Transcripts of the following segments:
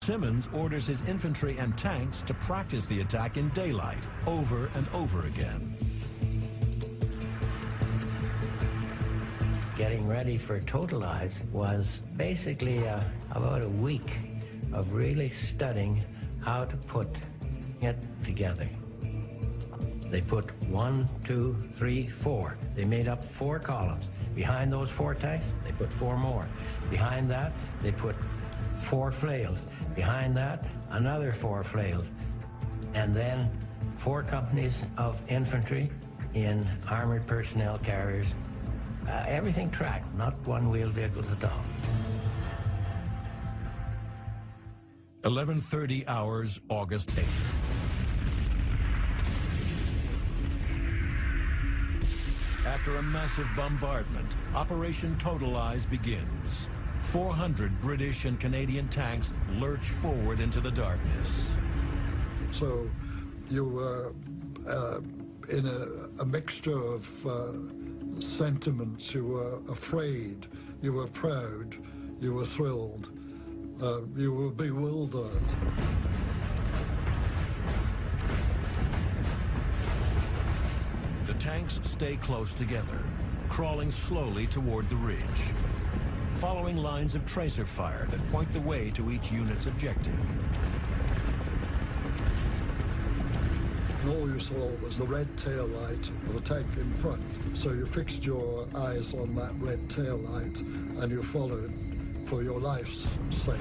Simmons orders his infantry and tanks to practice the attack in daylight over and over again. Getting ready for Totalize was basically about a week of really studying how to put it together. They put 1, 2, 3, 4. They made up 4 columns. Behind those 4 tanks, they put 4 more. Behind that, they put 4 flails. Behind that, another 4 flails. And then 4 companies of infantry in armored personnel carriers. Everything tracked, not one-wheeled vehicles at all. 11:30 hours, August 8th. After a massive bombardment, Operation Totalize begins. 400 British and Canadian tanks lurch forward into the darkness. So you were in a mixture of sentiments. You were afraid, you were proud, you were thrilled, you were bewildered. The tanks stay close together, crawling slowly toward the ridge, following lines of tracer fire that point the way to each unit's objective. And all you saw was the red tail light of a tank in front. So you fixed your eyes on that red tail light and you followed for your life's sake.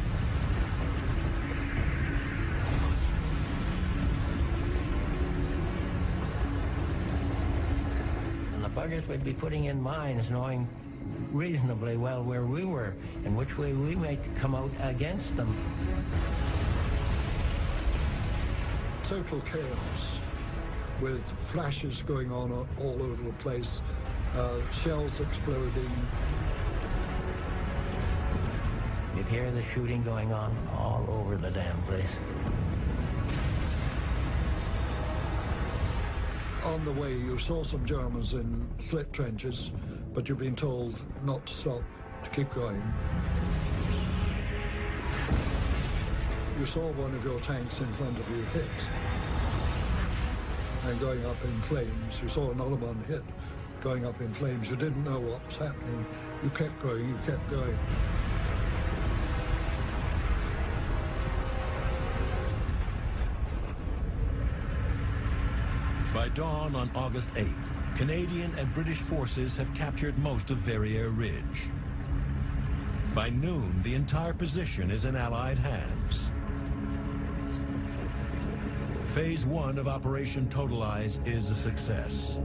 And the buggers would be putting in mines knowing reasonably well where we were and which way we might come out against them. Total chaos, with flashes going on all over the place, shells exploding. You'd hear the shooting going on all over the damn place. On the way, you saw some Germans in slit trenches, but you've been told not to stop, to keep going. You saw one of your tanks in front of you hit and going up in flames. You saw another one hit, going up in flames. You didn't know what was happening. You kept going, you kept going. By dawn on August 8th, Canadian and British forces have captured most of Verrières Ridge. By noon, the entire position is in Allied hands. Phase 1 of Operation Totalize is a success,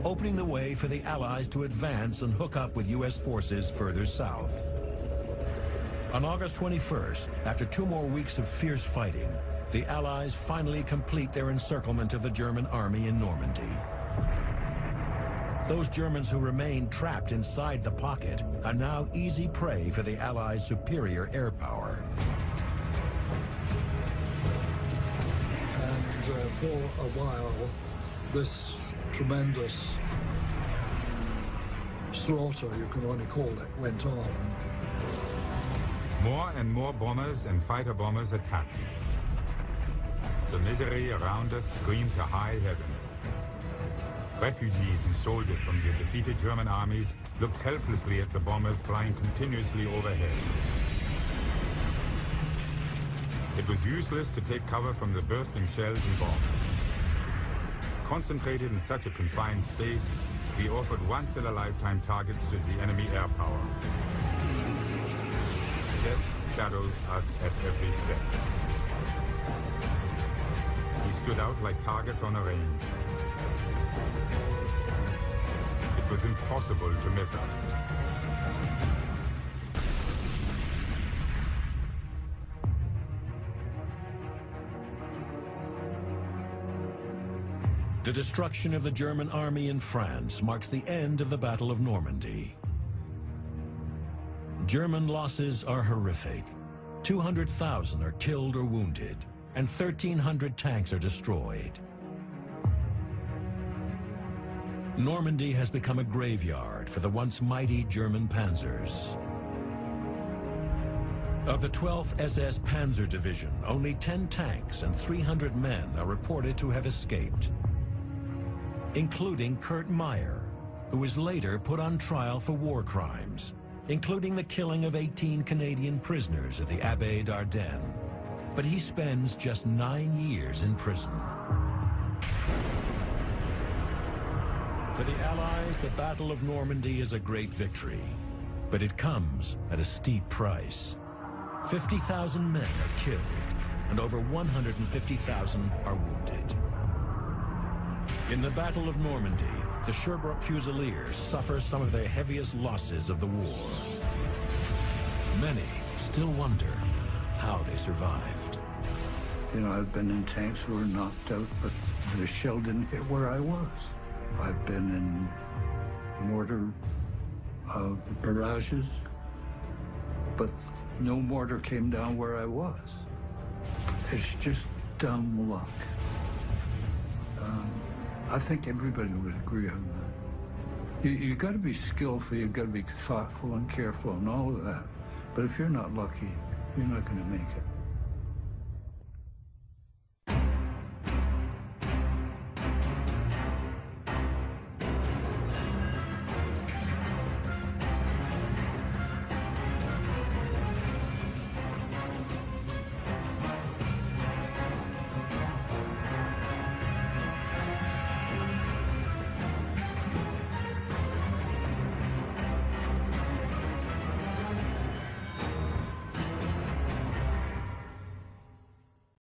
opening the way for the Allies to advance and hook up with U.S. forces further south. On August 21st, after 2 more weeks of fierce fighting, the Allies finally complete their encirclement of the German army in Normandy. Those Germans who remained trapped inside the pocket are now easy prey for the Allies' superior air power. And for a while, this tremendous slaughter, you can only call it, went on. More and more bombers and fighter bombers attacked. The misery around us screamed to high heaven. Refugees and soldiers from the defeated German armies looked helplessly at the bombers flying continuously overhead. It was useless to take cover from the bursting shells and bombs. Concentrated in such a confined space, we offered once-in-a-lifetime targets to the enemy air power. Death shadowed us at every step. We stood out like targets on a range. It was impossible to miss us. The destruction of the German army in France marks the end of the Battle of Normandy. German losses are horrific. 200,000 are killed or wounded, and 1,300 tanks are destroyed. Normandy has become a graveyard for the once mighty German panzers. Of the 12th SS Panzer Division, only 10 tanks and 300 men are reported to have escaped, including Kurt Meyer, who was later put on trial for war crimes, including the killing of 18 Canadian prisoners at the Abbaye d'Ardennes. But he spends just 9 years in prison. For the Allies, the Battle of Normandy is a great victory, but it comes at a steep price. 50,000 men are killed, and over 150,000 are wounded. In the Battle of Normandy, the Sherbrooke Fusiliers suffer some of the heaviest losses of the war. Many still wonder how they survived. You know, I've been in tanks who were knocked out, but the shell didn't hit where I was. I've been in mortar barrages, but no mortar came down where I was. It's just dumb luck. I think everybody would agree on that. You got to be skillful, you got to be thoughtful and careful and all of that. But if you're not lucky, you're not going to make it.